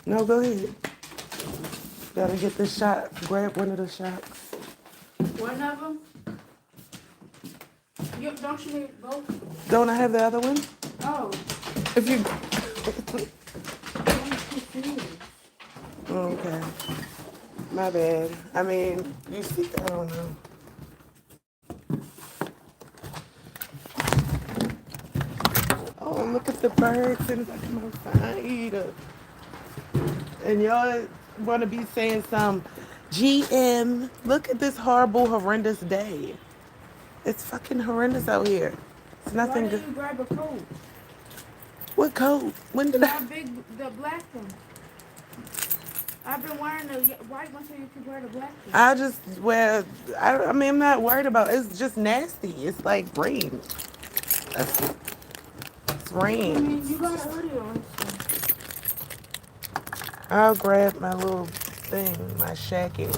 No, go ahead. Gotta get the shot. Grab one of the shots. One of them? Don't you need both? Don't I have the other one? Oh, If you. I'm confused. Okay. My bad. I mean, you see, I don't know. Oh, look at the birds and my outside. And y'all want to be saying some GM. Look at this horrible, horrendous day. It's fucking horrendous out here. It's Why nothing good. didn't you grab a coat? What coat? When did I? My big, the black one. I've been wearing the white one so you can wear the black one. I just wear. I mean, I'm not worried about. It's just nasty. It's like rain. It's I rain. mean, you got a hoodie on, so. I'll grab my little thing, my shacket.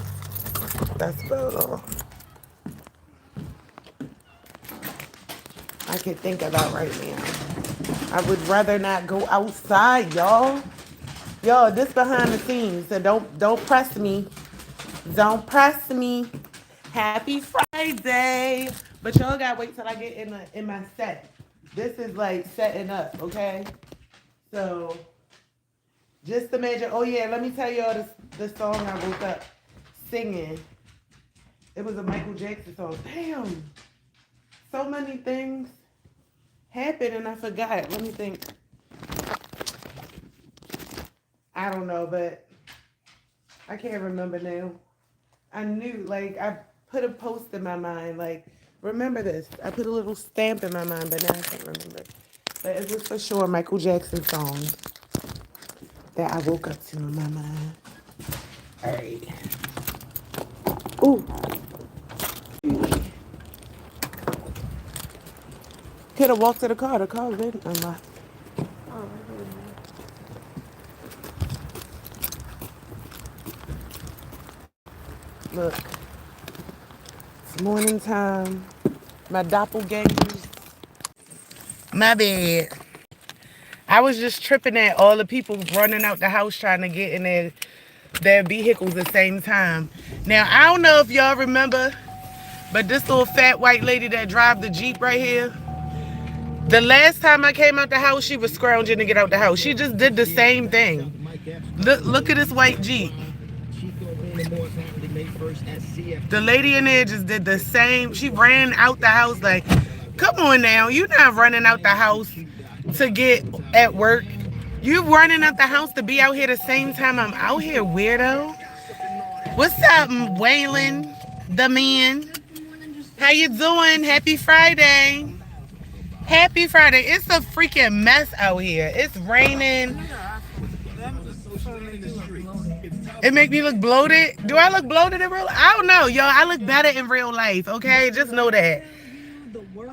That's about all I can think about right now. I would rather not go outside, y'all. Yo, this behind the scenes, so don't press me. Don't press me. Happy Friday. But y'all gotta wait till I get in my set. This is like setting up, okay? So just imagine. Oh yeah, let me tell y'all the song I woke up singing. It was a Michael Jackson song. Damn. So many things happened and I forgot. Let me think. I don't know, but I can't remember now. I knew, like, I put a post in my mind, like, remember this. I put a little stamp in my mind, but now I can't remember. But it was for sure Michael Jackson song that I woke up to in my mind. All right. Ooh. Could have walked to the car. The car didn't unlock. Oh, I didn't know. Look, it's morning time. My doppelgangers. My bad. I was just tripping at all the people running out the house trying to get in their vehicles at the same time. Now, I don't know if y'all remember, but this little fat white lady that drive the Jeep right here, the last time I came out the house, she was scrounging to get out the house. She just did the same thing. Look at this white Jeep. The lady in there just did the same. She ran out the house like, come on now. You're not running out the house to get at work. You running out the house to be out here the same time I'm out here, weirdo. What's up, Waylon, the man? How you doing? Happy Friday. Happy Friday. It's a freaking mess out here. It's raining. It make me look bloated. Do I look bloated in real life? I don't know, yo. I look better in real life, okay? Just know that.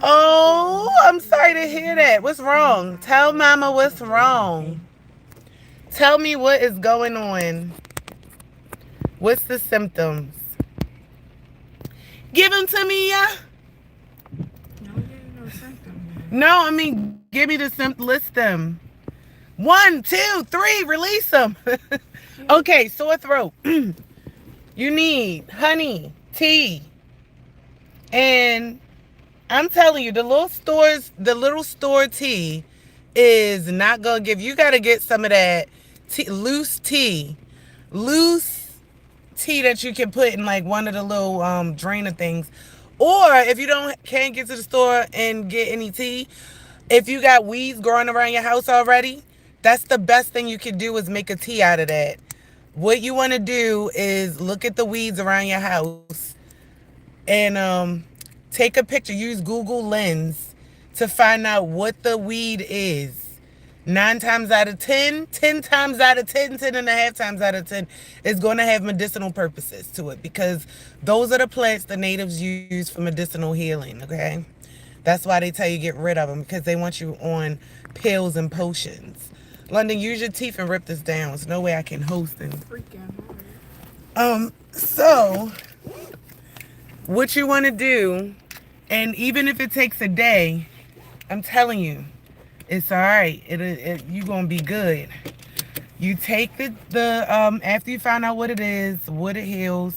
Oh, I'm sorry to hear that. What's wrong? Tell mama what's wrong. Tell me what is going on. What's the symptoms? Give them to me, yeah? No, you didn't know something. No, I mean, give me the symptoms. List them. 1, 2, 3, release them. Okay, sore throat. You need honey, tea, and I'm telling you, the little store tea is not gonna give. You gotta get some of that loose tea that you can put in like one of the little drainer things. Or if you can't get to the store and get any tea, if you got weeds growing around your house already, that's the best thing you can do is make a tea out of that. What you want to do is look at the weeds around your house and take a picture. Use Google Lens to find out what the weed is. 9 times out of 10, 10 times out of 10, 10 and a half times out of 10 is going to have medicinal purposes to it because those are the plants the natives use for medicinal healing, okay? That's why they tell you get rid of them because they want you on pills and potions. London, use your teeth and rip this down. There's no way I can host and so what you want to do, and even if it takes a day, I'm telling you, it's all right. You're going to be good. You take the after you find out what it is, what it heals,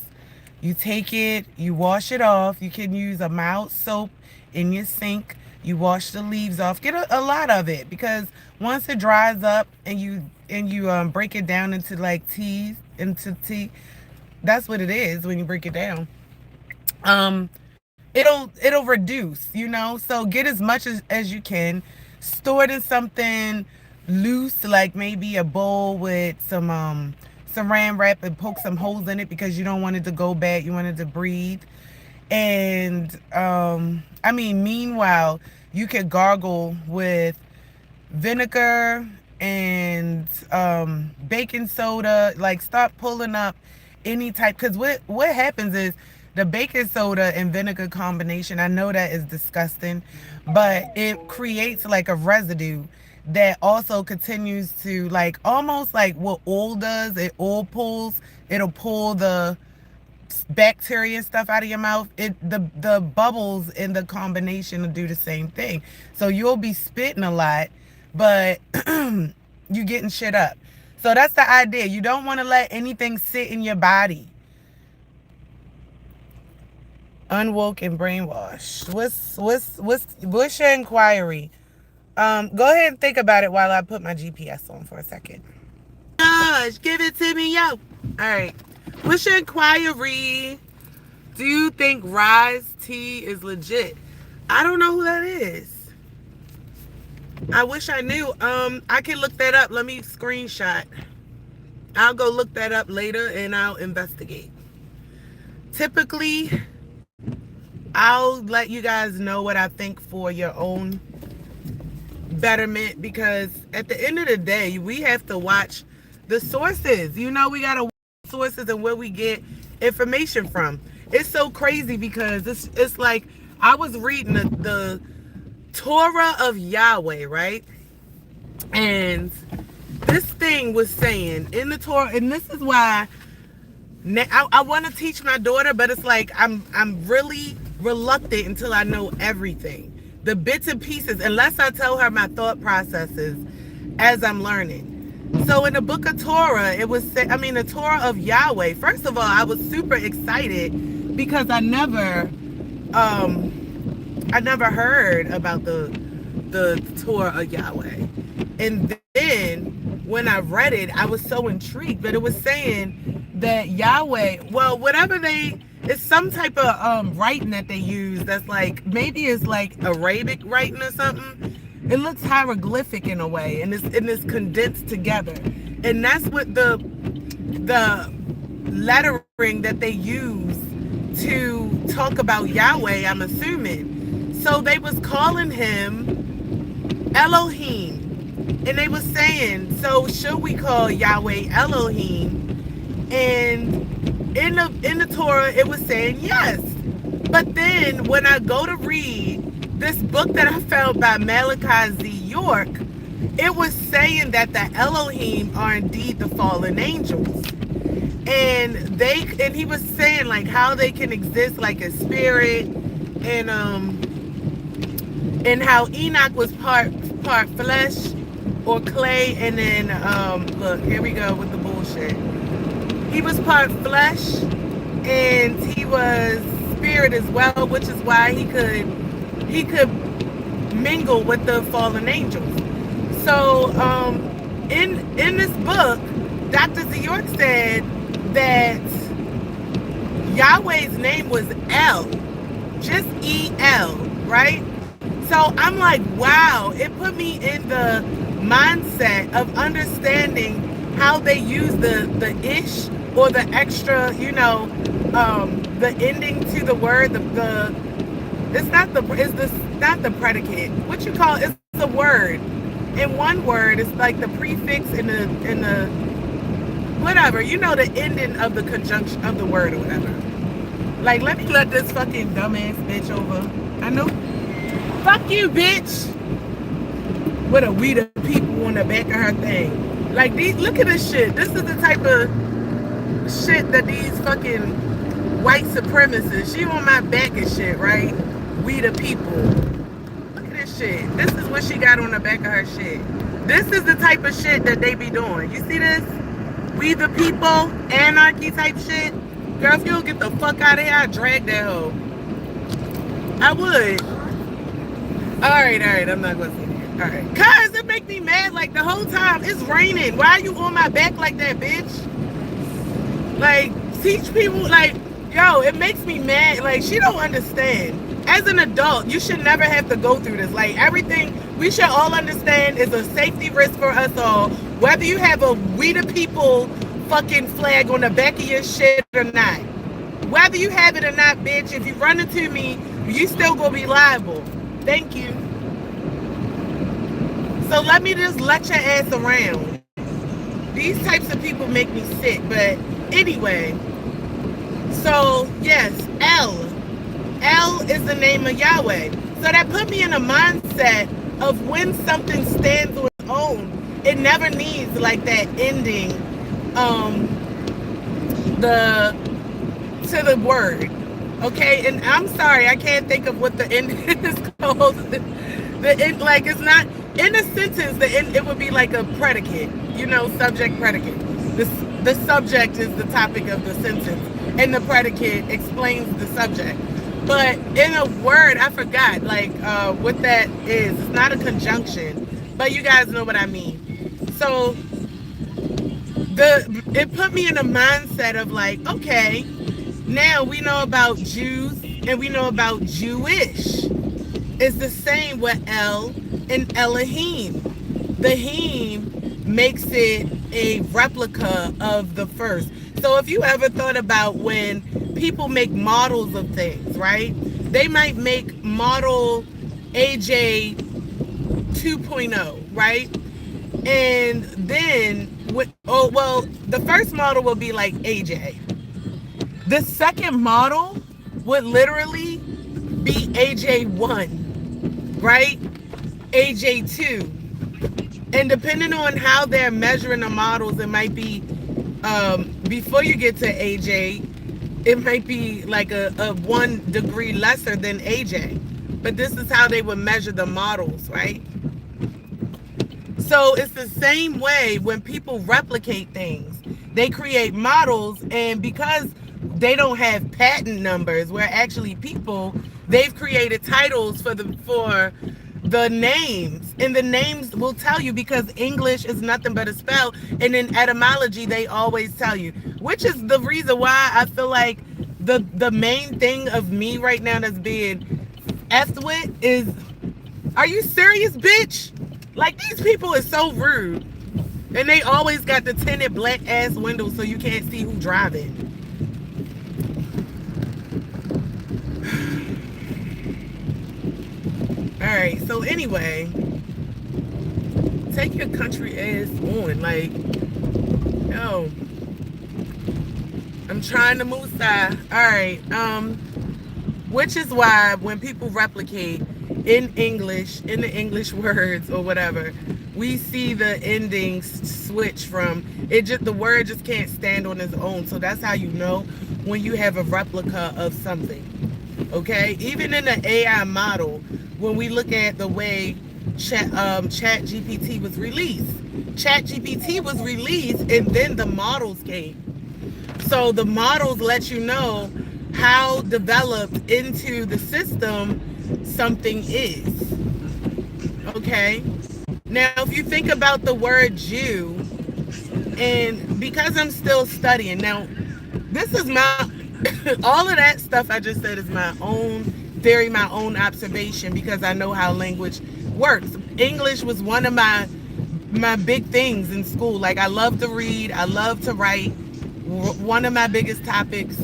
you take it, you wash it off. You can use a mild soap in your sink. You wash the leaves off. Get a lot of it because once it dries up and you break it down into like tea, that's what it is when you break it down. Um, it'll reduce, you know. So get as much as you can. Store it in something loose, like maybe a bowl with some saran wrap and poke some holes in it because you don't want it to go bad. You want it to breathe. And I mean, meanwhile, you could gargle with vinegar and baking soda. Like, start pulling up any type, because what happens is the baking soda and vinegar combination, I know that is disgusting, but it creates like a residue that also continues to, like, almost like what oil does. It'll pull the bacteria and stuff out of your mouth. The bubbles in the combination will do the same thing. So you'll be spitting a lot, but you getting shit up. So that's the idea. You don't want to let anything sit in your body. Unwoke and brainwashed. What's your inquiry? Go ahead and think about it while I put my GPS on for a second. Gosh, give it to me, yo. All right. What's your inquiry? Do you think Rise Tea is legit? I don't know who that is. I wish I knew. I can look that up. Let me screenshot. I'll go look that up later and I'll investigate. Typically, I'll let you guys know what I think for your own betterment, because at the end of the day, we have to watch the sources. You know, we got to watch sources and where we get information from. It's so crazy because it's like I was reading the Torah of Yahweh, right? And this thing was saying in the Torah, and this is why I want to teach my daughter, but it's like I'm really reluctant until I know everything, the bits and pieces, unless I tell her my thought processes as I'm learning. So in the book of Torah, it was the Torah of Yahweh. First of all, I was super excited because I never heard about the Torah of Yahweh. And then when I read it, I was so intrigued. But it was saying that Yahweh, well, it's some type of writing that they use that's like, maybe it's like Arabic writing or something. It looks hieroglyphic in a way, and it's condensed together. And that's what the lettering that they use to talk about Yahweh, I'm assuming. So they was calling him Elohim. And they was saying, so should we call Yahweh Elohim? And in the Torah, it was saying yes. But then when I go to read this book that I found by Malachi Z. York, it was saying that the Elohim are indeed the fallen angels. And he was saying like how they can exist like a spirit, and how Enoch was part flesh or clay, and then look, here we go with the bullshit. He was part flesh and he was spirit as well, which is why he could mingle with the fallen angels. So in this book, Dr. Z. York said that Yahweh's name was El, just E-L, right? So I'm like, wow, it put me in the mindset of understanding how they use the ish or the extra, the ending to the word, it's not the predicate. What you call it's the word. In one word, it's like the prefix in the whatever, the ending of the conjunction of the word or whatever. Like, let me let this fucking dumbass bitch over. I know. Fuck you, bitch. With a we the people on the back of her thing. Like, look at this shit. This is the type of shit that these fucking white supremacists, she on my back and shit, right? We the people. Look at this shit. This is what she got on the back of her shit. This is the type of shit that they be doing. You see this? We the people, anarchy type shit. Girl, if you don't get the fuck out of here, I'd drag that hoe. I would. All right, I'm not gonna say that. All right. Cause it make me mad like the whole time. It's raining. Why are you on my back like that, bitch? Like, teach people, like, yo, it makes me mad. Like, she don't understand. As an adult, you should never have to go through this. Like, everything we should all understand is a safety risk for us all. Whether you have a We the People fucking flag on the back of your shit or not. Whether you have it or not, bitch, if you run into me, you still gonna be liable. Thank you. So let me just let your ass around. These types of people make me sick. But anyway, so yes, L. L is the name of Yahweh. So that put me in a mindset of when something stands on its own, it never needs like that ending the to the word. Okay, and I'm sorry, I can't think of what the ending is called. The end, like it's not in a sentence. The end, it would be like a predicate, you know, subject predicate. The subject is the topic of the sentence, and the predicate explains the subject. But in a word, I forgot like what that is. It's not a conjunction, but you guys know what I mean. So it put me in a mindset of like, okay, now we know about Jews and we know about Jewish. It's the same with El and Elohim. The Him makes it a replica of the first. So if you ever thought about when people make models of things, right? They might make model AJ 2.0, right? And then, the first model will be like AJ. The second model would literally be AJ1, right? AJ2. And depending on how they're measuring the models, it might be, before you get to AJ, it might be like a 1 degree lesser than AJ. But this is how they would measure the models, right? So it's the same way when people replicate things. They create models, and because they don't have patent numbers, where actually people, they've created titles for the names, and the names will tell you because English is nothing but a spell, and in etymology they always tell you, which is the reason why I feel like the main thing of me right now that's being effed with is, are you serious, bitch? Like, these people is so rude, and they always got the tinted black ass windows so you can't see who driving. All right, so anyway, take your country ass on. Like, yo, I'm trying to move side. All right, which is why when people replicate in English, in the English words or whatever, we see the endings switch from it. Just the word just can't stand on its own. So that's how you know when you have a replica of something. Okay, even in the AI model, when we look at the way Chat GPT was released, Chat GPT was released, and then the models came. So the models let you know how developed into the system something is. Okay. Now, if you think about the word Jew, and because I'm still studying now, this is my all of that stuff I just said is my own theory, my own observation, because I know how language works. English was one of my big things in school. Like, I love to read, I love to write. One of my biggest topics.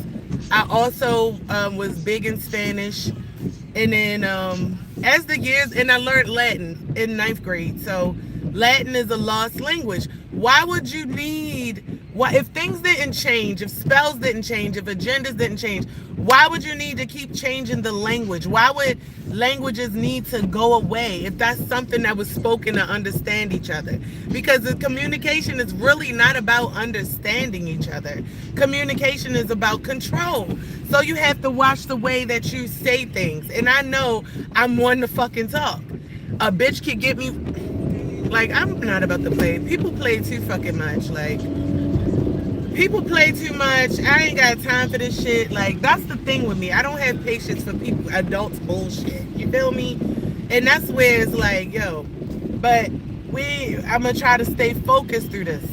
I also was big in Spanish, and then as the years, and I learned Latin in 9th grade. So Latin is a lost language. Why would you need, if things didn't change, if spells didn't change, if agendas didn't change, why would you need to keep changing the language? Why would languages need to go away if that's something that was spoken to understand each other? Because the communication is really not about understanding each other. Communication is about control. So you have to watch the way that you say things. And I know I'm one to fucking talk. A bitch could get me, Like, I'm not about to play. People play too fucking much. Like, people play too much. I ain't got time for this shit. Like, that's the thing with me. I don't have patience for people, adults bullshit. You feel me? And that's where it's like, yo, but I'm gonna try to stay focused through this.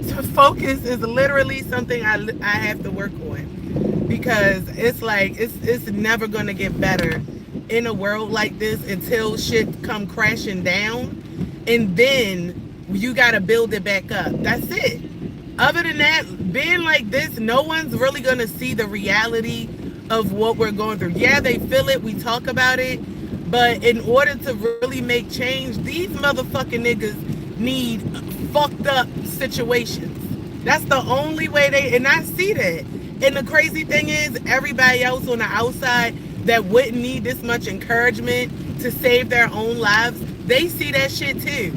So focus is literally something I have to work on, because it's like it's never gonna get better in a world like this until shit come crashing down, and then you gotta build it back up. That's it. Other than that, being like this, no one's really gonna see the reality of what we're going through. Yeah, they feel it, we talk about it, but in order to really make change, these motherfucking niggas need fucked up situations. That's the only way and I see that. And the crazy thing is, everybody else on the outside that wouldn't need this much encouragement to save their own lives, they see that shit too.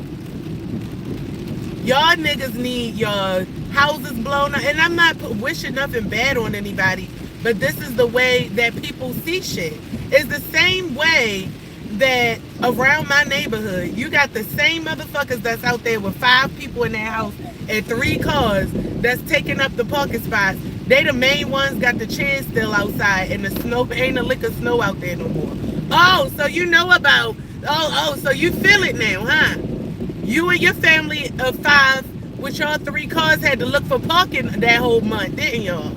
Y'all niggas need your houses blown up. And I'm not wishing nothing bad on anybody, but this is the way that people see shit. It's the same way that around my neighborhood, you got the same motherfuckers that's out there with 5 people in their house and 3 cars that's taking up the parking spots. They the main ones got the chairs still outside, and the snow ain't a lick of snow out there no more. Oh, so you know about, so you feel it now, huh? You and your family of 5 with your 3 cars had to look for parking that whole month, didn't y'all?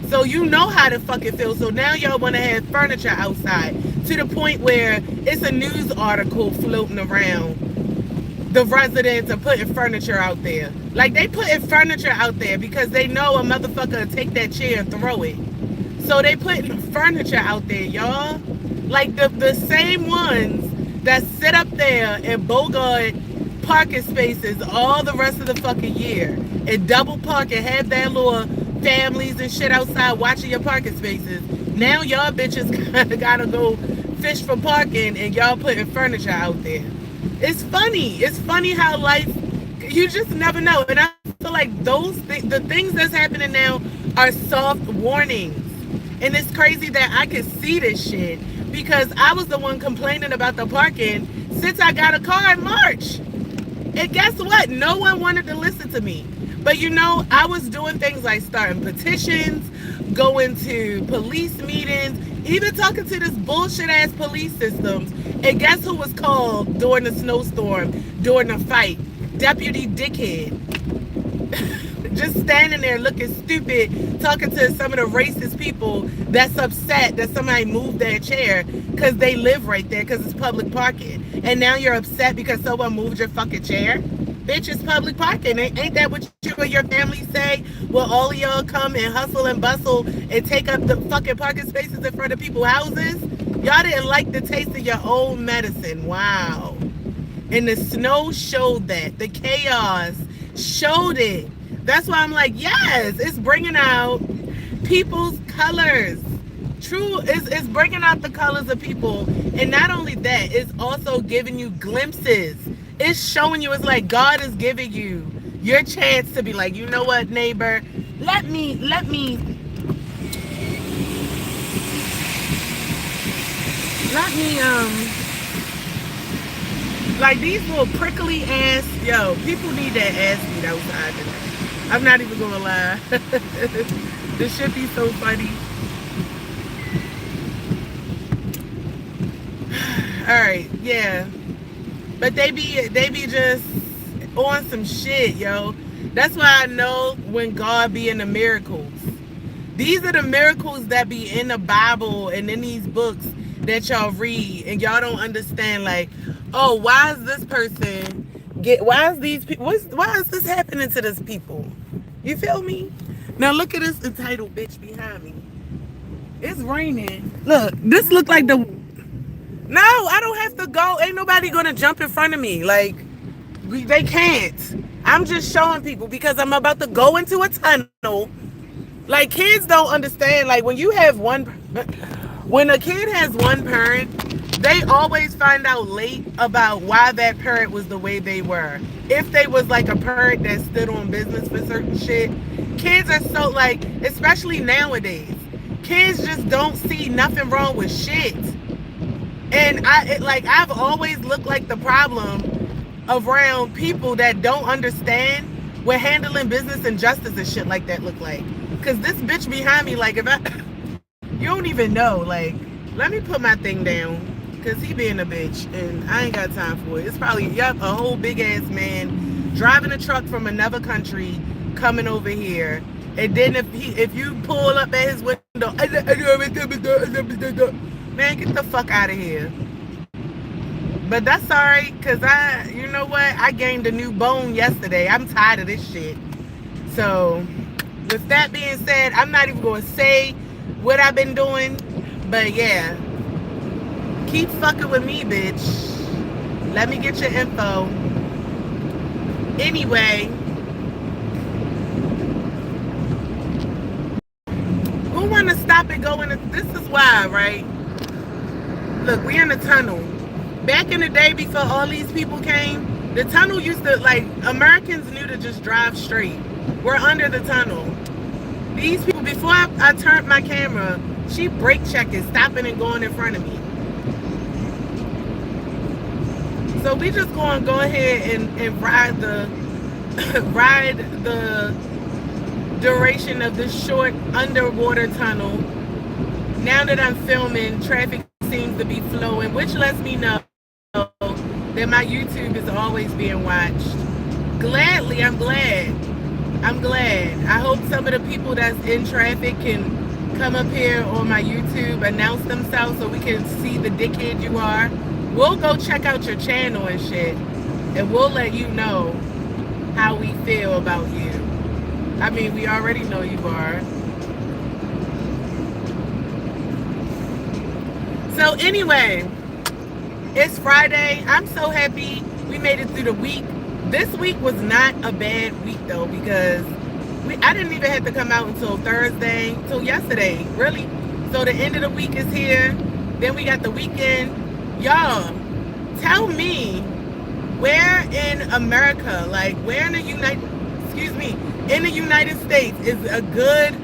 So you know how to fucking feel. So now y'all want to have furniture outside to the point where it's a news article floating around. The residents are putting furniture out there. Like, they putting furniture out there because they know a motherfucker will take that chair and throw it. So they putting furniture out there, y'all. Like, the same ones that sit up there and bogart parking spaces all the rest of the fucking year and double park and have their little families and shit outside watching your parking spaces. Now y'all bitches gotta go fish for parking, and y'all putting furniture out there. It's funny. It's funny how life, you just never know. And I feel like the things that's happening now are soft warnings. And it's crazy that I could see this shit because I was the one complaining about the parking since I got a car in March. And guess what? No one wanted to listen to me. But you know, I was doing things like starting petitions, going to police meetings, even talking to this bullshit ass police systems. And guess who was called during the snowstorm, during the fight? Deputy Dickhead. Just standing there looking stupid, talking to some of the racist people that's upset that somebody moved their chair because they live right there because it's public parking. And now you're upset because someone moved your fucking chair? Bitch, it's public parking. Ain't that what you and your family say? Well, all of y'all come and hustle and bustle and take up the fucking parking spaces in front of people's houses? Y'all didn't like the taste of your own medicine. Wow. And the snow showed that. The chaos showed it. That's why I'm like, yes, it's bringing out people's colors. True, it's bringing out the colors of people. And not only that, it's also giving you glimpses. It's showing you, it's like God is giving you your chance to be like, you know what, neighbor, let me, like these little prickly ass, yo, people need that ass meat outside today. I'm not even gonna lie. This should be so funny. Alright, yeah. But they be just on some shit, yo. That's why I know when God be in the miracles. These are the miracles that be in the Bible and in these books that y'all read, and y'all don't understand, like, oh, why is this person why is these people, why is this happening to these people? You feel me? Now look at this entitled bitch behind me. It's raining. Look, this look like the, no, I don't have to go. Ain't nobody gonna jump in front of me. Like, they can't. I'm just showing people because I'm about to go into a tunnel. Like, kids don't understand. Like, when a kid has one parent, they always find out late about why that parent was the way they were. If they was like a parent that stood on business for certain shit, kids are so, like, especially nowadays, kids just don't see nothing wrong with shit. And I've always looked like the problem around people that don't understand what handling business and justice and shit like that look like. Cause this bitch behind me, like, if I, you don't even know, like, let me put my thing down. Cause he being a bitch and I ain't got time for it. It's probably, yep, a whole big ass man driving a truck from another country coming over here. And then if you pull up at his window, man, get the fuck out of here. But that's alright, cause you know what? I gained a new bone yesterday. I'm tired of this shit. So, with that being said, I'm not even gonna say what I've been doing. But yeah, keep fucking with me, bitch. Let me get your info. Anyway, who wanna stop and go in? This is why, right? Look, we in the tunnel. Back in the day before all these people came, the tunnel used to, like, Americans knew to just drive straight. We're under the tunnel. These people, before I turned my camera, she brake checking, stopping and going in front of me. So we just gonna go ahead and ride the ride the duration of this short underwater tunnel. Now that I'm filming, traffic seems to be flowing, which lets me know that my YouTube is always being watched. Gladly, I'm glad. I'm glad. I hope some of the people that's in traffic can come up here on my YouTube, announce themselves so we can see the dickhead you are. We'll go check out your channel and shit, and we'll let you know how we feel about you. I mean, we already know you are. So anyway, it's Friday. I'm so happy we made it through the week. This week was not a bad week though, because I didn't even have to come out until Thursday, till yesterday, really. So the end of the week is here. Then we got the weekend. Y'all, tell me, where in America, like where in the in the United States is a good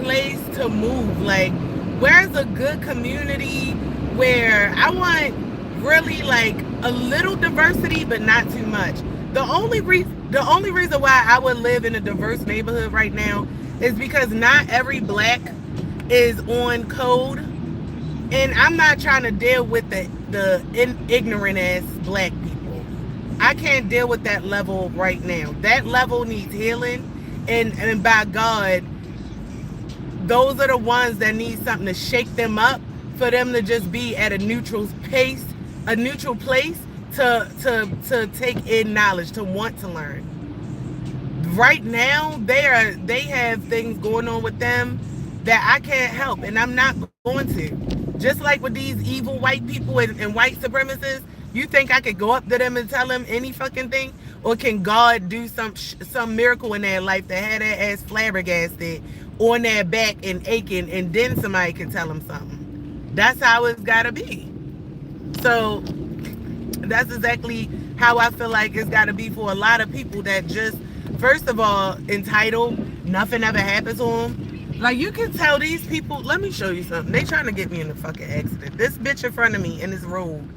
place to move? Like, where's a good community where I want really like a little diversity but not too much? The only reason why I would live in a diverse neighborhood right now is because not every black is on code, and I'm not trying to deal with the ignorant ass black people. I can't deal with that level right now. That level needs healing, and by God, those are the ones that need something to shake them up for them to just be at a neutral place to take in knowledge, to want to learn. Right now, they have things going on with them that I can't help, and I'm not going to. Just like with these evil white people and white supremacists, you think I could go up to them and tell them any fucking thing? Or can God do some miracle in their life that had their ass flabbergasted on their back and aching, and then somebody can tell them something? That's how it's gotta be. So that's exactly how I feel like it's gotta be for a lot of people that just, first of all, entitled, nothing ever happens to them. Like, you can tell these people, let me show you something. They trying to get me in a fucking accident. This bitch in front of me in this road,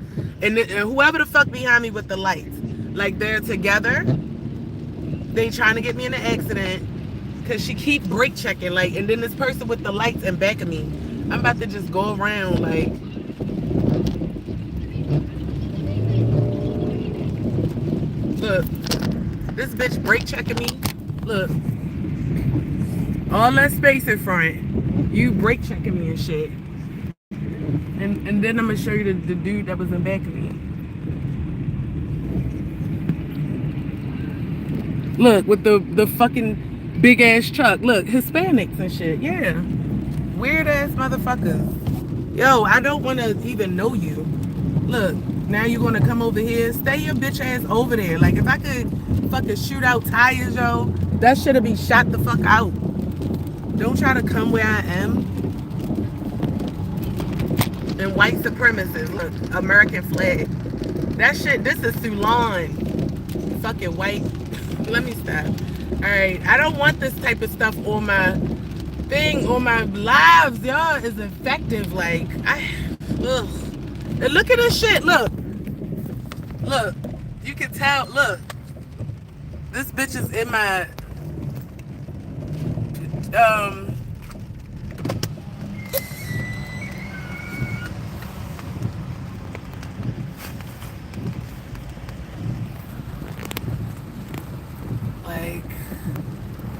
and whoever the fuck behind me with the lights, like, they're together. They trying to get me in an accident because she keep brake checking, like, and then this person with the lights in back of me. I'm about to just go around, like, look, this bitch brake checking me. Look, all that space in front, you brake checking me and shit. And then I'm gonna show you the dude that was in back of me. Look, with the fucking big ass truck. Look, Hispanics and shit. Yeah, weird ass motherfuckers. Yo, I don't want to even know you. Look, now you're gonna come over here. Stay your bitch ass over there. Like, if I could fucking shoot out tires, yo, that should be shot the fuck out. Don't try to come where I am. And white supremacists, look, American flag. That shit, this is Sulan. Fucking white. Let me stop. Alright, I don't want this type of stuff on my thing, on my lives, y'all. Is effective. Like, ugh. And look at this shit, look. Look. you can tell. Look, this bitch is in my um. Like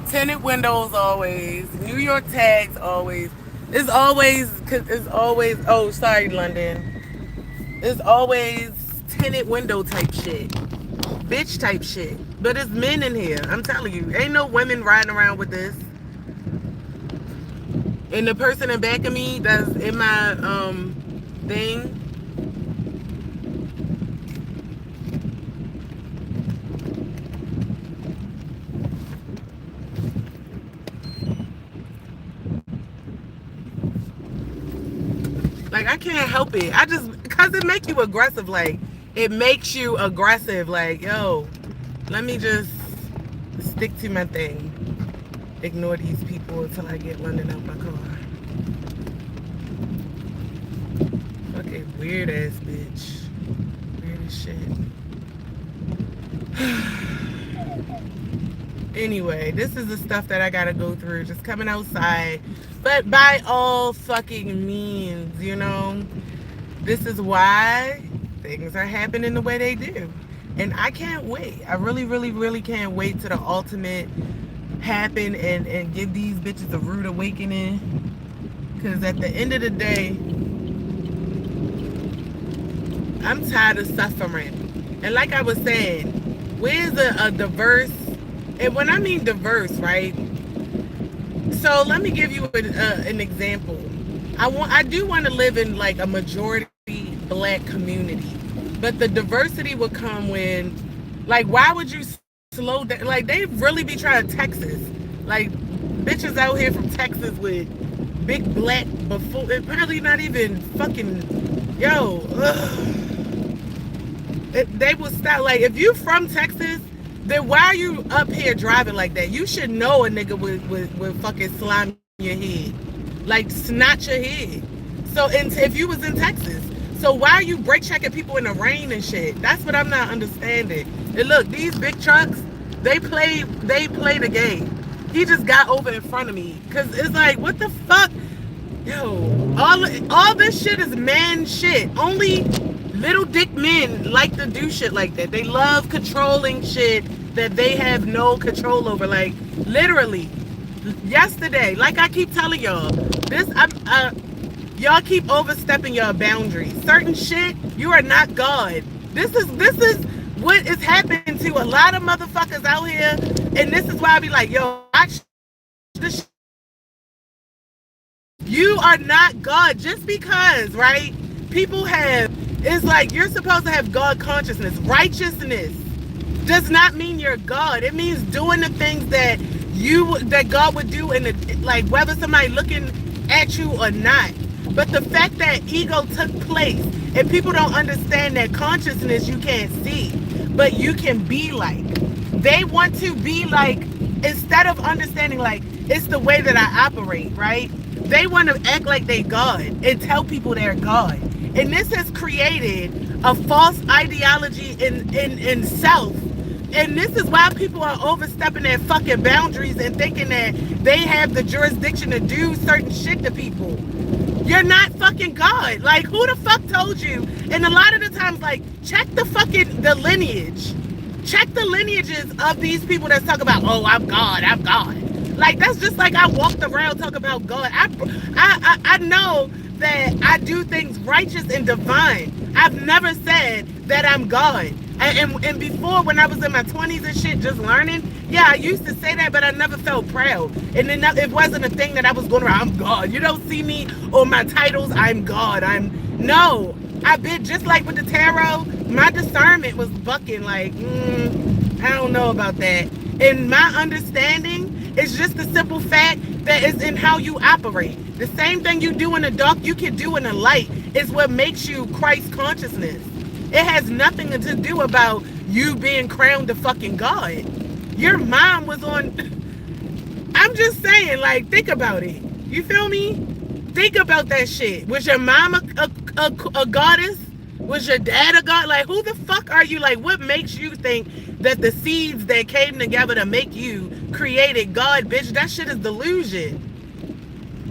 tinted windows always. New York tags always. It's always. It's always. Oh, sorry, London. It's always tinted window type shit. Bitch type shit. But it's men in here. I'm telling you. Ain't no women riding around with this. And the person in back of me that's in my thing. Like I can't help it. I just because it make you aggressive. Like it makes you aggressive. Like yo, let me just stick to my thing. Ignore these people until I get London out my car. Fucking weird ass bitch. Weird as shit. Anyway, this is the stuff that I gotta go through. Just coming outside. But by all fucking means, you know, this is why things are happening the way they do. And I can't wait. I really, really, really can't wait to the ultimate happen and give these bitches a rude awakening. Because at the end of the day, I'm tired of suffering. And like I was saying, where's a diverse, and when I mean diverse, right? So let me give you an example. I do want to live in like a majority black community, but the diversity would come when, like, why would you slow down? Like they really be trying Texas, like bitches out here from Texas with big black before, it probably not even fucking, yo. They will stop. Like if you from Texas, then why are you up here driving like that? You should know a nigga would fucking slime your head, like snatch your head. So if you was in Texas, so why are you brake checking people in the rain and shit? That's what I'm not understanding. And look, these big trucks, they play the game. He just got over in front of me, cause it's like, what the fuck, yo? All this shit is man shit. Only little dick men like to do shit like that. They love controlling shit that they have no control over. Like literally, yesterday, like I keep telling y'all, y'all keep overstepping your boundaries. Certain shit, you are not God. This is what is happening to a lot of motherfuckers out here, and this is why I be like, yo, watch this. You are not God just because, right? People have. It's like you're supposed to have God consciousness. Righteousness does not mean you're God. It means doing the things that God would do in the, like whether somebody looking at you or not. But the fact that ego took place and people don't understand that consciousness you can't see, but you can be like. They want to be like, instead of understanding like it's the way that I operate, right? They want to act like they God and tell people they're God. And this has created a false ideology in self. And this is why people are overstepping their fucking boundaries and thinking that they have the jurisdiction to do certain shit to people. You're not fucking God. Like, who the fuck told you? And a lot of the times, like, check the lineage. Check the lineages of these people that talk about, oh, I'm God, I'm God. Like, that's just like I walked around talking about God. I know that I do things righteous and divine. I've never said that I'm God. And before, when I was in my 20s and shit, just learning, yeah, I used to say that, but I never felt proud. And then it wasn't a thing that I was going around, I'm God. You don't see me on my titles, I'm God. No. I've been, just like with the tarot, my discernment was bucking like, I don't know about that. And my understanding is just the simple fact that it's in how you operate. The same thing you do in the dark, you can do in the light, is what makes you Christ consciousness. It has nothing to do about you being crowned a fucking God. Your mom was on, I'm just saying, like, think about it. You feel me? Think about that shit. Was your mom a goddess? Was your dad a god? Like, who the fuck are you? Like, what makes you think that the seeds that came together to make you created God, bitch? That shit is delusion.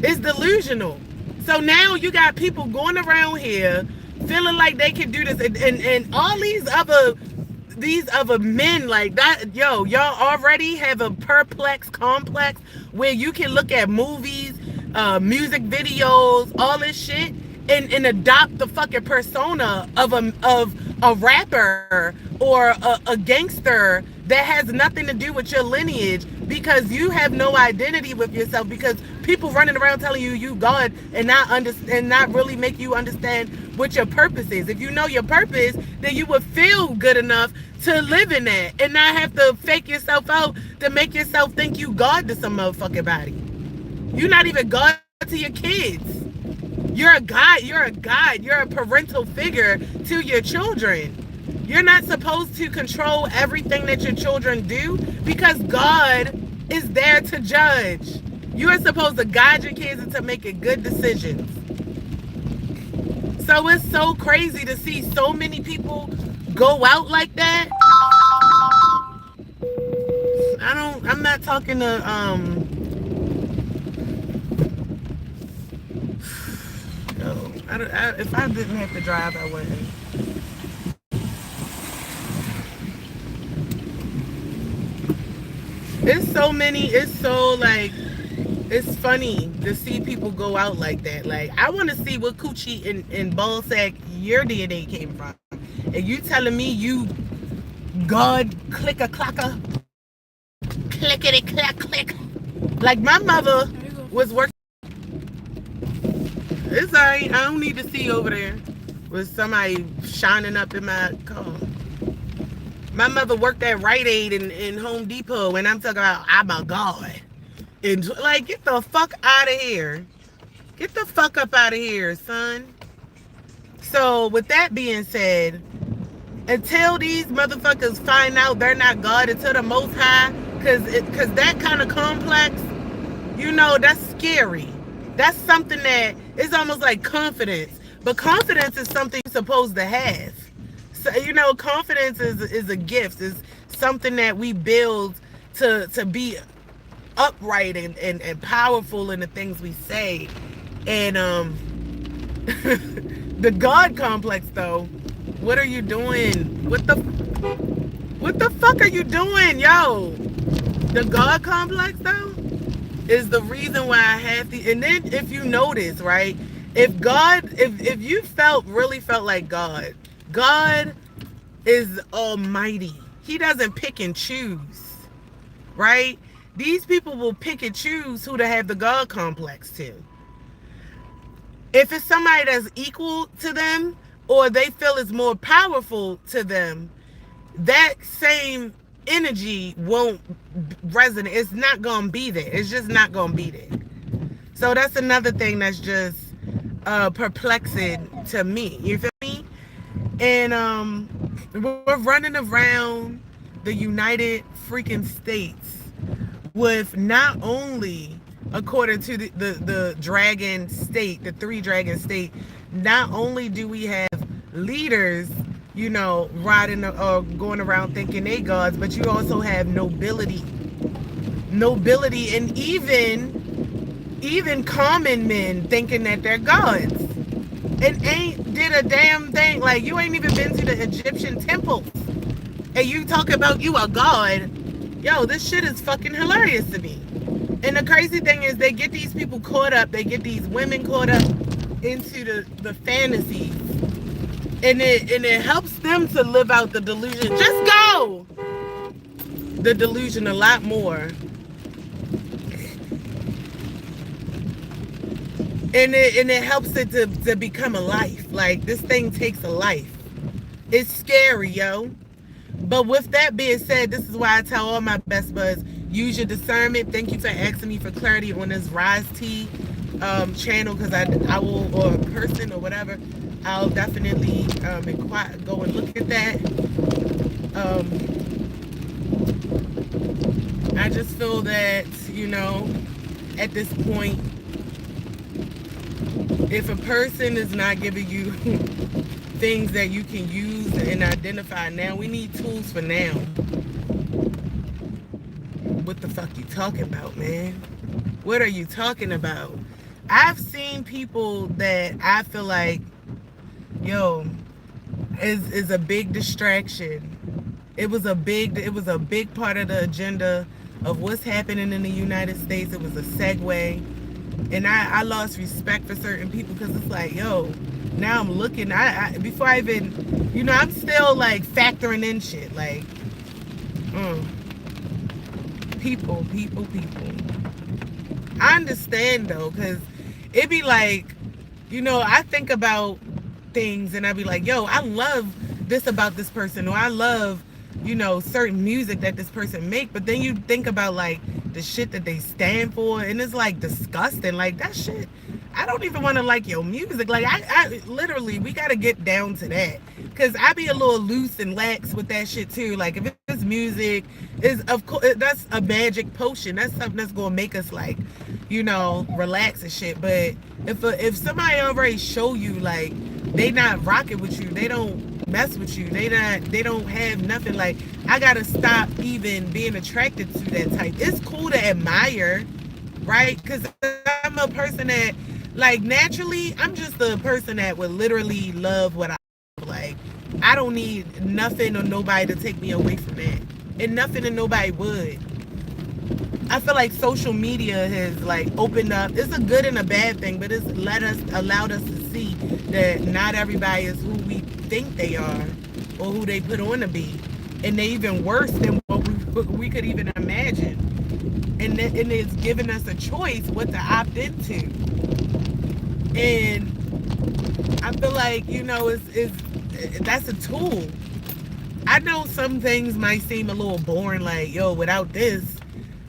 It's delusional. So now you got people going around here feeling like they can do this, and all these other men like that. Yo, y'all already have a perplex complex where you can look at movies, music videos, all this shit, and adopt the fucking persona of a rapper or a gangster that has nothing to do with your lineage, because you have no identity with yourself, because people running around telling you God and not really make you understand what your purpose is. If you know your purpose, then you would feel good enough to live in that and not have to fake yourself out to make yourself think you God to some motherfucking body. You're not even God to your kids. You're a guide. You're a guide. You're a parental figure to your children. You're not supposed to control everything that your children do, because God is there to judge. You are supposed to guide your kids into making good decisions. So it's so crazy to see so many people go out like that. I'm not talking to no, if I didn't have to drive, I wouldn't. It's so like, it's funny to see people go out like that. Like, I want to see what coochie and ball sack your DNA came from. And you telling me you God clicker clacker, clickety clack click. Like, my mother was working. It's alright. I don't need to see over there with somebody shining up in my car. My mother worked at Rite Aid in Home Depot, and I'm talking about I'm a god. And like, get the fuck out of here. Get the fuck up out of here, son. So with that being said, until these motherfuckers find out they're not God, until the Most High, cause that kind of complex, that's scary. That's something that is almost like confidence. But confidence is something you're supposed to have. So, confidence is a gift. It's something that we build to be upright and powerful in the things we say. And the God complex, though, what are you doing? What the fuck are you doing, yo? The God complex, though, is the reason why I have to. And then if you notice, right, if you really felt like God is almighty. He doesn't pick and choose, right? These people will pick and choose who to have the God complex to. If it's somebody that's equal to them, or they feel is more powerful to them, that same energy won't resonate. It's not going to be there. It's just not going to be there. So that's another thing that's just perplexing to me. You feel me? And we're running around the United freaking States with not only, according to the dragon state, the 3 dragon state, not only do we have leaders, riding or going around thinking they gods, but you also have nobility, and even common men thinking that they're gods, and ain't did a damn thing. Like, you ain't even been to the Egyptian temples, and you talk about you a god. Yo, this shit is fucking hilarious to me. And the crazy thing is, they get these people caught up, they get these women caught up into the fantasies, and it helps them to live out the delusion. Just go! The delusion a lot more. And it helps it to become a life. Like, this thing takes a life. It's scary, yo. But with that being said, this is why I tell all my best buds, use your discernment. Thank you for asking me for clarity on this Rise T channel, because I will, or person or whatever, I'll definitely go and look at that. I just feel that, at this point, if a person is not giving you things that you can use and identify now. We need tools for now. What the fuck you talking about, man? What are you talking about? I've seen people that I feel like, yo, is a big distraction. It was a big part of the agenda of what's happening in the United States. It was a segue. And I lost respect for certain people because it's like, yo, now I'm looking. Before I even, I'm still like factoring in shit. Like, mm, people. I understand though, because it be like, I think about things and I be like, yo, I love this about this person, or I love, certain music that this person make. But then you think about like the shit that they stand for, and it's like disgusting. Like that shit, I don't even want to like your music. Like I literally, we gotta get down to that, because I be a little loose and lax with that shit too. Like if it's music, is of course that's a magic potion. That's something that's gonna make us like, relax and shit. But if somebody already show you like they not rocking with you, they don't mess with you, they don't have nothing, like I gotta stop even being attracted to that type. It's cool to admire, right? Because I'm a person that, like, naturally I'm just the person that would literally love what I like. I don't need nothing or nobody to take me away from that, and nothing and nobody would. I feel like social media has like opened up. It's a good and a bad thing, but it's allowed us to see that not everybody is who we think they are or who they put on to be, and they even worse than what we could even imagine. And it's giving us a choice what to opt into. And I feel like that's a tool. I know some things might seem a little boring, like, yo, without this.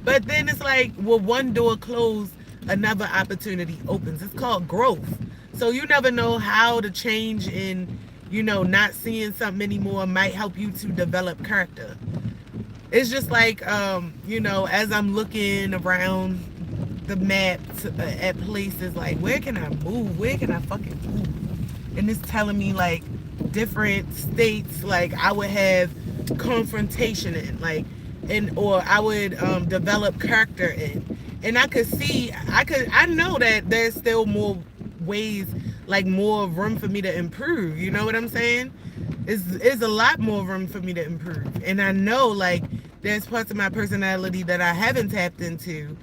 But then it's like, well, one door closed, another opportunity opens. It's called growth. So you never know how to change, and, not seeing something anymore might help you to develop character. It's just like, as I'm looking around the map at places, like, where can I move? Where can I fucking move? And it's telling me, like, different states, like, I would have confrontation in, like, or I would develop character in. And I know that there's still more ways, like more room for me to improve. You know what I'm saying? It's a lot more room for me to improve. And I know, like, there's parts of my personality that I haven't tapped into.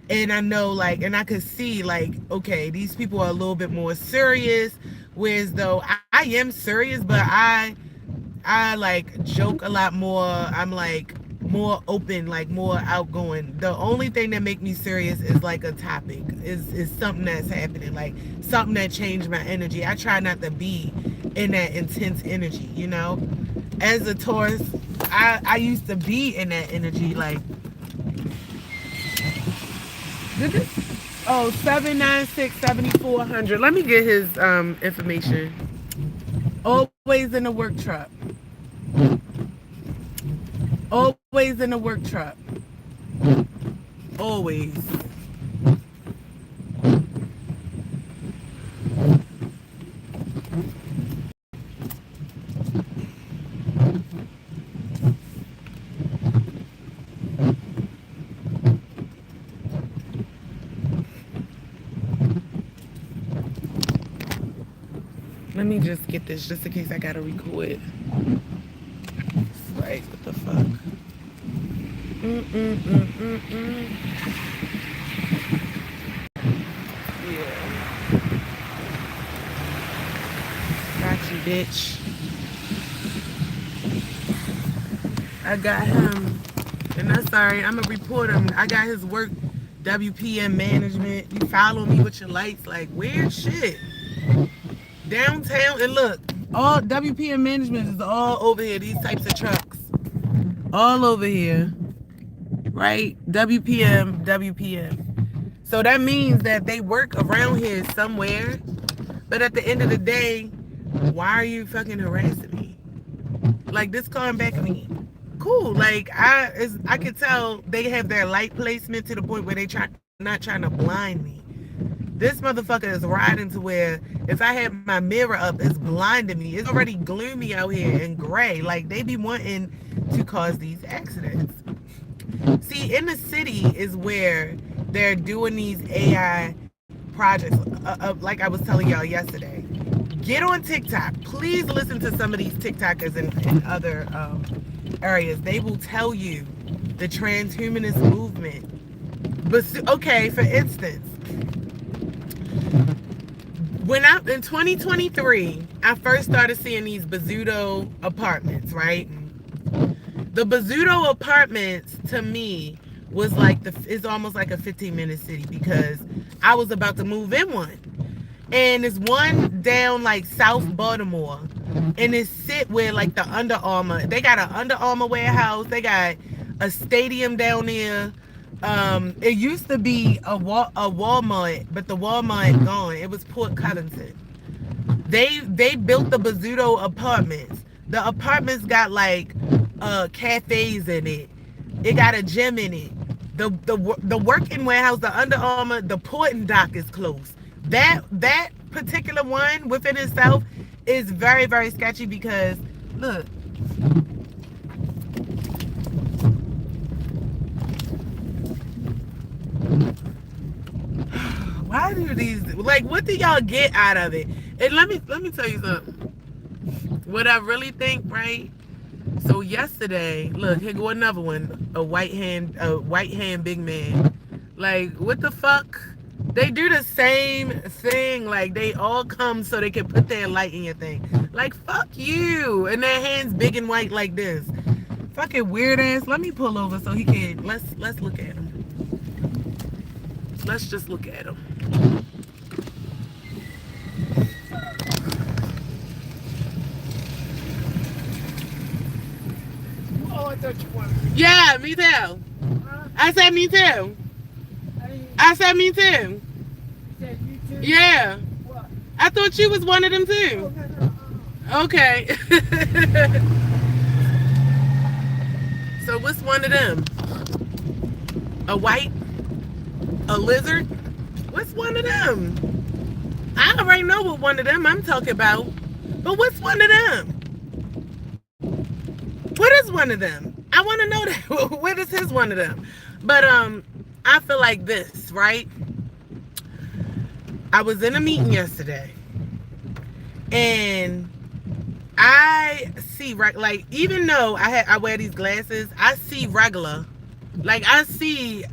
And I know, like, and I could see, like, okay, these people are a little bit more serious. Whereas though I am serious, but I like joke a lot more. I'm like more open, like more outgoing. The only thing that make me serious is like a topic, is something that's happening, like something that changed my energy. I try not to be in that intense energy, As a Taurus, I used to be in that energy, like, did this? Oh, 796-7400. Let me get his information. Always in the work truck. Always in the work truck. Always. Let me just get this, just in case I gotta record. Right, what the fuck? Yeah. Got you, bitch. I got him. And I'm sorry, I'm a reporter. I got his work, WPM management. You follow me with your lights, like weird shit. Downtown, and look, all WPM management is all over here. These types of trucks, all over here, right? WPM. So that means that they work around here somewhere. But at the end of the day, why are you fucking harassing me? Like, this calling back at me. Cool. Like, I could tell they have their light placement to the point where they not trying to blind me. This motherfucker is riding to where if I had my mirror up, it's blinding me. It's already gloomy out here and gray. Like they be wanting to cause these accidents. See, in the city is where they're doing these AI projects. Like I was telling y'all yesterday, get on TikTok. Please listen to some of these TikTokers in other areas. They will tell you the transhumanist movement. But okay, for instance, when I in 2023, I first started seeing these Bazzuto apartments, right? The Bazzuto apartments to me was like it's almost like a 15-minute city because I was about to move in one. And there's one down like South Baltimore, and it's sit where like the Under Armour. They got an Under Armour warehouse. They got a stadium down there. It used to be a Walmart, but the Walmart gone. It was Port Covington. They built the Bazzuto apartments. The apartments got like cafes in it. It got a gym in it. The working warehouse, the Under Armour, the port and dock is close. That particular one within itself is very, very sketchy because look. Why do these like what do y'all get out of it? And let me tell you something. What I really think, right? So yesterday, look, here go another one. A white hand big man. Like, what the fuck? They do the same thing. Like, they all come so they can put their light in your thing. Like, fuck you. And their hands big and white like this. Fucking weird ass. Let me pull over so he can let's look at him. Let's just look at him. Oh, I thought you wanted me. Yeah, me too. Huh? I said me too. I said me too. Said you too? Yeah. What? I thought you was one of them Oh, too. no. Okay. So what's one of them? A white? A lizard? What's one of them? I already know what one of them I'm talking about. But what's one of them? What is one of them? I want to know that. What is his one of them? But I feel like this, right? I was in a meeting yesterday, and I see like even though I wear these glasses, I see regular. Like I see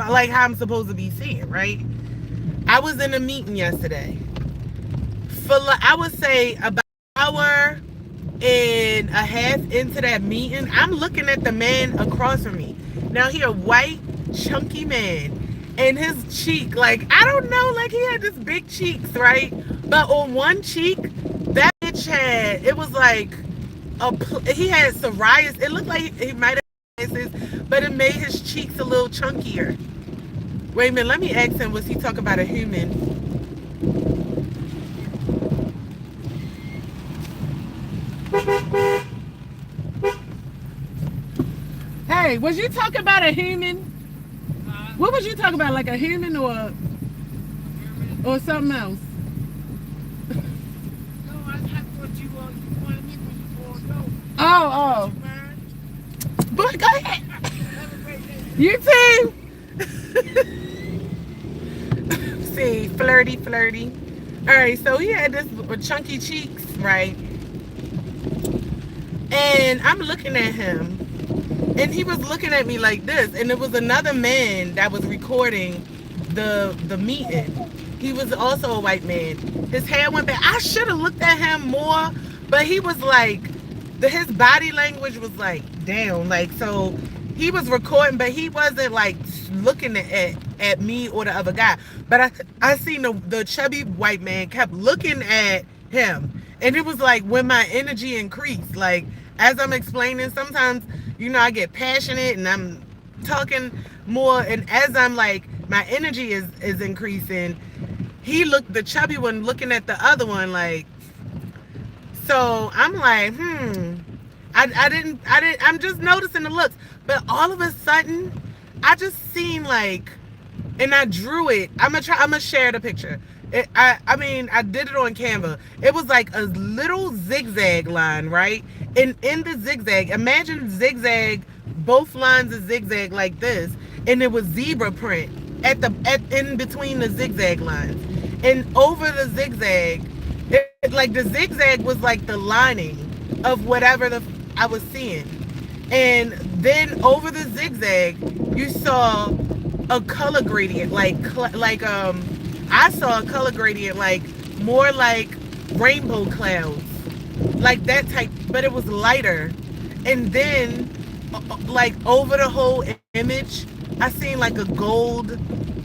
like how I'm supposed to be seeing, right? I was in a meeting yesterday. For I would say about an hour and a half into that meeting, I'm looking at the man across from me. Now he a white, chunky man. And his cheek, like, I don't know, like he had this big cheeks, right? But on one cheek, that bitch had, it was like, he had psoriasis. It looked like he might have psoriasis, but it made his cheeks a little chunkier. Wait a minute, let me ask him, was he talking about a human? Hey, was you talking about a human? What was you talking about, like a human or something else? No, I thought you wanted me when you called. No. Oh. You mind? But go ahead. Have a great day. You too. See, flirty. All right, so he had this chunky cheeks, right? And I'm looking at him, and he was looking at me like this, and there was another man that was recording the meeting. He was also a white man. His hair went back. I should have looked at him more, but he was like, his body language was like down, like, so he was recording, but he wasn't like looking at me or the other guy. But I seen the chubby white man kept looking at him, and it was like when my energy increased, like as I'm explaining, sometimes I get passionate and I'm talking more, and as I'm like my energy is increasing, the chubby one looking at the other one like, so I'm like, I'm just noticing the looks, but all of a sudden I just seen like and I drew it. I'm gonna share the picture. I mean, I did it on Canva. It was like a little zigzag line, right? And in the zigzag, imagine zigzag, both lines of zigzag like this, and it was zebra print at in between the zigzag lines, and over the zigzag, like the zigzag was like the lining of whatever I was seeing, and then over the zigzag, you saw a color gradient, I saw a color gradient like more like rainbow clouds, like that type, but it was lighter. And then, like over the whole image, I seen like a gold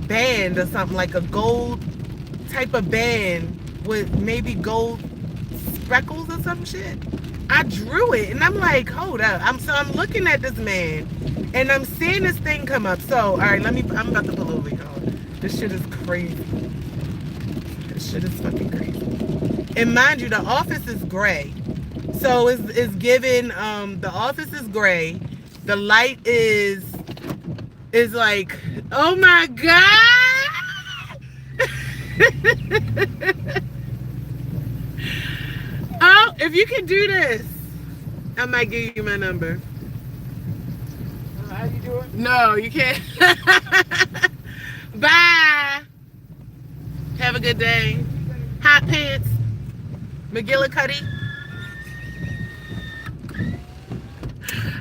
band or something, like a gold type of band with maybe gold speckles or some shit. I drew it, and I'm like, hold up. I'm looking at this man, and I'm seeing this thing come up. So, all right, I'm about to pull over, y'all. This shit is crazy. This shit is fucking crazy. And mind you, the office is gray. So it's given, the office is gray. The light is like, oh my God. Oh, if you can do this, I might give you my number. How you doing? No, you can't. Bye. Have a good day. Hot pants. McGillicuddy.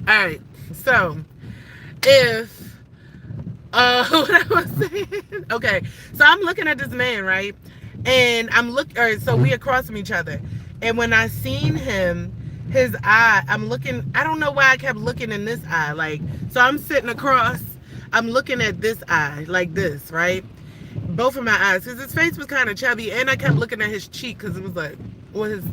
All right. So, if what I was saying. Okay. So I'm looking at this man, right? And all right, so we across from each other. And when I seen him, his eye, I'm looking, I don't know why I kept looking in this eye. Like, so I'm sitting across, I'm looking at this eye, like this, right? Both of my eyes, because his face was kind of chubby, and I kept looking at his cheek because it was like, what his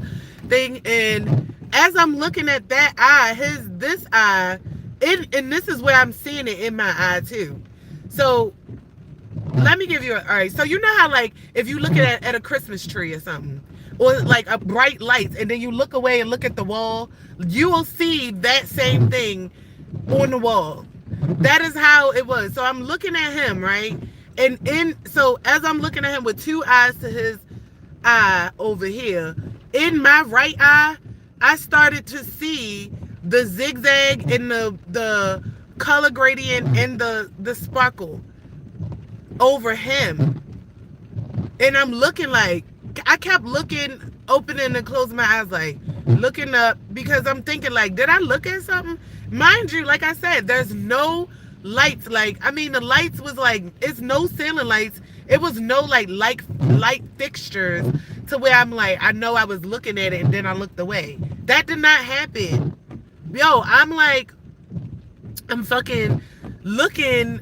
thing. And as I'm looking at that eye, this eye, and this is where I'm seeing it in my eye too. So let me give you all right. So you know how like if you look at a Christmas tree or something, or like a bright light, and then you look away and look at the wall, you will see that same thing on the wall. That is how it was. So I'm looking at him, right? So as I'm looking at him with two eyes to his eye over here, in my right eye, I started to see the zigzag and the color gradient and the sparkle over him. And I'm looking like, I kept looking, opening and closing my eyes, like looking up, because I'm thinking like, did I look at something? Mind you, like I said, there's no lights. Like, I mean, the lights was like, it's no ceiling lights. It was no like light fixtures to where I'm like, I know I was looking at it and then I looked away. That did not happen. Yo, I'm like, I'm fucking looking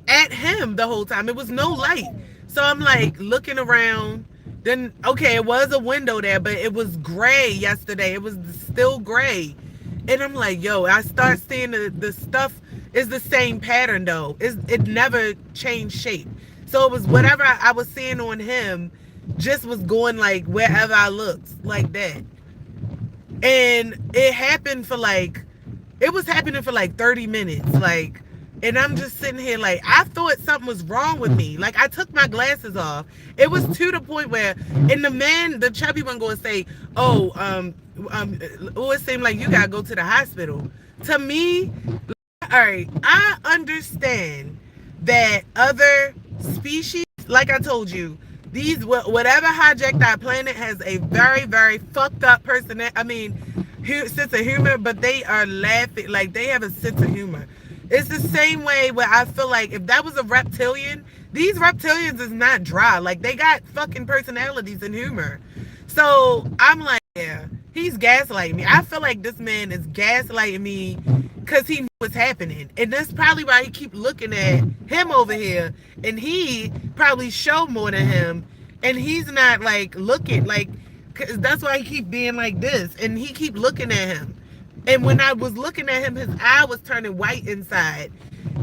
at him the whole time. It was no light. So I'm like looking around. Then, okay, it was a window there, but it was gray yesterday. It was still gray. And I'm like, yo, I start seeing the stuff is the same pattern though. It never changed shape. So it was whatever I was seeing on him just was going like wherever I looked, like that. And it was happening for like 30 minutes. Like, and I'm just sitting here like, I thought something was wrong with me. Like, I took my glasses off. It was to the point where, and the chubby one going to say, oh, it seemed like you got to go to the hospital. To me, all right, I understand that other species, like I told you, whatever hijacked our planet has a very, very fucked up person. I mean, sense of humor, but they are laughing, like they have a sense of humor. It's the same way where I feel like if that was a reptilian, these reptilians is not dry. Like, they got fucking personalities and humor. So I'm like, yeah, he's gaslighting me. I feel like this man is gaslighting me because he knew what's happening. And that's probably why he keep looking at him over here. And he probably show more than him. And he's not like looking like, cause that's why he keep being like this. And he keep looking at him. And when I was looking at him, his eye was turning white inside.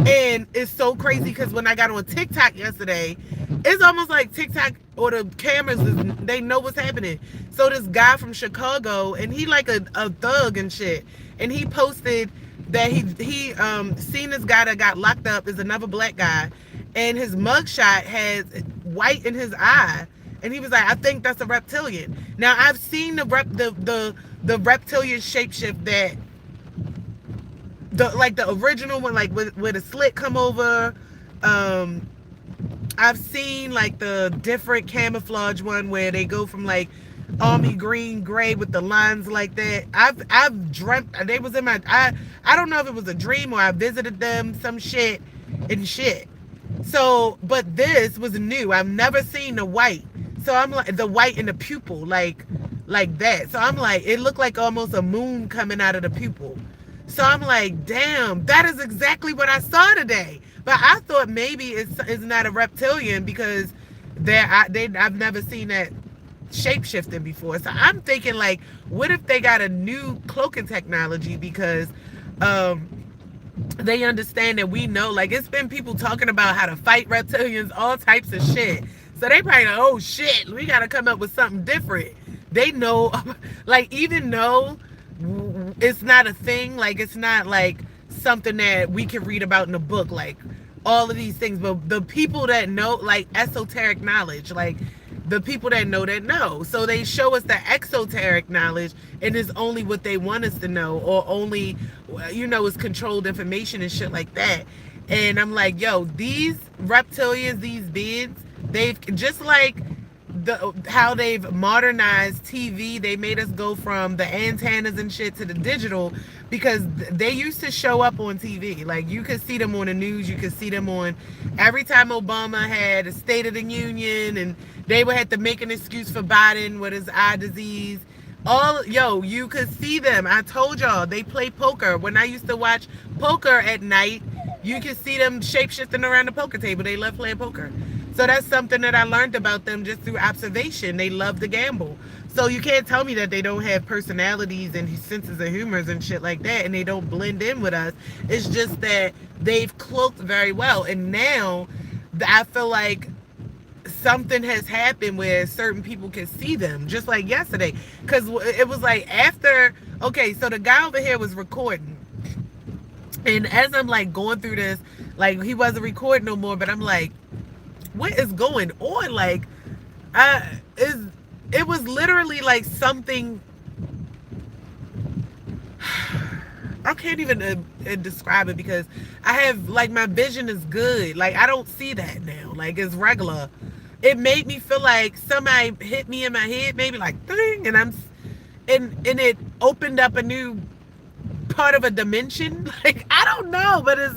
And it's so crazy because when I got on TikTok yesterday, it's almost like TikTok or the cameras, they know what's happening. So this guy from Chicago, and he like a thug and shit. And he posted that he seen this guy that got locked up, is another black guy. and his mugshot has white in his eye, and he was like, I think that's a reptilian. Now I've seen the reptilian shapeshift that the original one, like with a slit come over. Um, I've seen like the different camouflage one where they go from like army green gray with the lines like that. I've dreamt they was in my I don't know if it was a dream or I visited them some shit and shit. So, but this was new. I've never seen the white. So I'm like the white in the pupil, like that. So I'm like, it looked like almost a moon coming out of the pupil. So I'm like, damn, that is exactly what I saw today. But I thought maybe it's not a reptilian because I've never seen that shape shifting before. So I'm thinking like, what if they got a new cloaking technology because um they understand that we know, like it's been people talking about how to fight reptilians, all types of shit. So they probably like, oh shit, we gotta come up with something different. They know, like even though it's not a thing, like it's not like something that we can read about in a book, like all of these things. But the people that know, like esoteric knowledge, like the people that know. So they show us the exoteric knowledge, and it's only what they want us to know, or only, is controlled information and shit like that. And I'm like, yo, these reptilians, these beings, they've just like how they've modernized TV. They made us go from the antennas and shit to the digital because they used to show up on TV. Like you could see them on the news. You could see them on every time Obama had a State of the Union, and they would have to make an excuse for Biden with his eye disease. You could see them. I told y'all they play poker. When I used to watch poker at night, you could see them shapeshifting around the poker table. They love playing poker. So that's something that I learned about them just through observation. They love to gamble. So you can't tell me that they don't have personalities and senses of humors and shit like that, and they don't blend in with us. It's just that they've cloaked very well. And now I feel like something has happened where certain people can see them, just like yesterday. Because it was like after, okay, so the guy over here was recording. And as I'm like going through this, like he wasn't recording no more, but I'm like, what is going on? Like, it was literally like something. I can't even describe it because I have like my vision is good. Like I don't see that now. Like it's regular. It made me feel like somebody hit me in my head, maybe like ding, and and it opened up a new part of a dimension. Like I don't know, but it's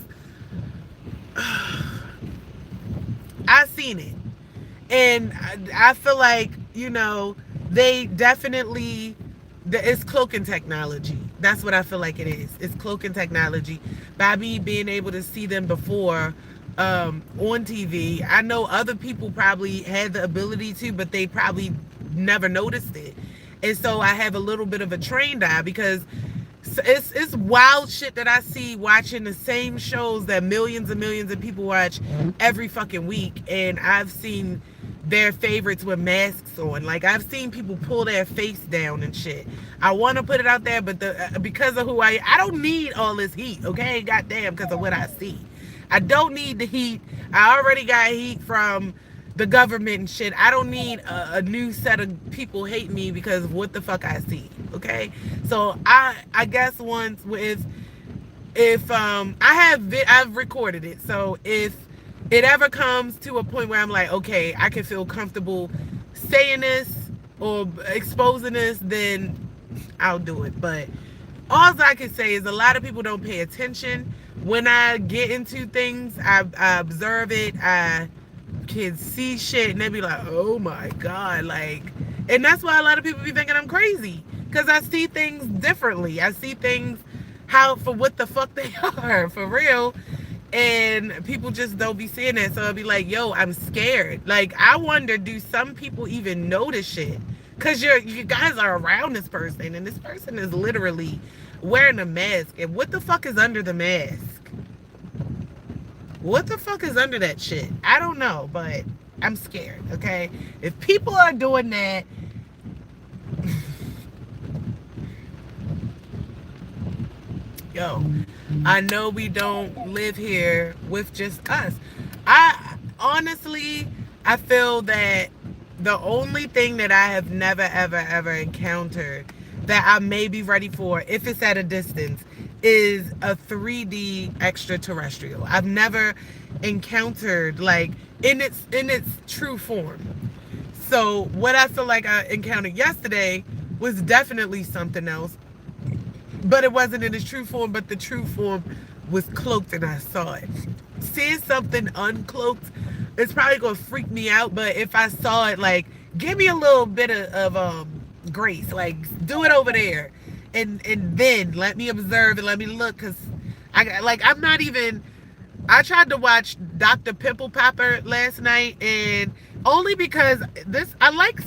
I seen it. And I feel like, they definitely, it's cloaking technology. That's what I feel like it is. It's cloaking technology. By me being able to see them before on TV, I know other people probably had the ability to, but they probably never noticed it. And so I have a little bit of a trained eye because it's wild shit that I see watching the same shows that millions and millions of people watch every fucking week, and I've seen their favorites with masks on. Like I've seen people pull their face down and shit. I want to put it out there, but because of who I don't need all this heat, okay? Goddamn, because of what I see. I don't need the heat. I already got heat from the government and shit. I don't need a new set of people hate me because of what the fuck I see. Okay, so I guess once if I've recorded it. So if it ever comes to a point where I'm like, okay, I can feel comfortable saying this or exposing this, then I'll do it. But all I can say is a lot of people don't pay attention. When I get into things, I observe it. I can see shit and they be like, oh my God. Like, and that's why a lot of people be thinking I'm crazy. Because I see things differently. I see things for what the fuck they are, for real. And people just don't be seeing that. So I'll be like, yo, I'm scared. Like, I wonder, do some people even know this shit? Because you guys are around this person, and this person is literally wearing a mask. And what the fuck is under the mask? What the fuck is under that shit? I don't know, but I'm scared, okay? If people are doing that, yo, I know we don't live here with just us. honestly, I feel that the only thing that I have never, ever, ever encountered that I may be ready for, if it's at a distance, is a 3D extraterrestrial. I've never encountered like in its true form. So what I feel like I encountered yesterday was definitely something else, but it wasn't in its true form. But the true form was cloaked, and I saw it. Seeing something uncloaked, it's probably gonna freak me out. But if I saw it, like, give me a little bit of grace, like do it over there, and then let me observe and let me look, cause I'm not even. I tried to watch Dr. Pimple Popper last night, and only because this I like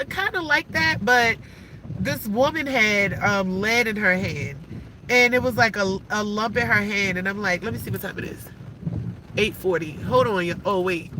kind of like that, but this woman had lead in her hand, and it was like a lump in her hand, and I'm like, let me see what time it is. 8:40. Hold on. Oh wait.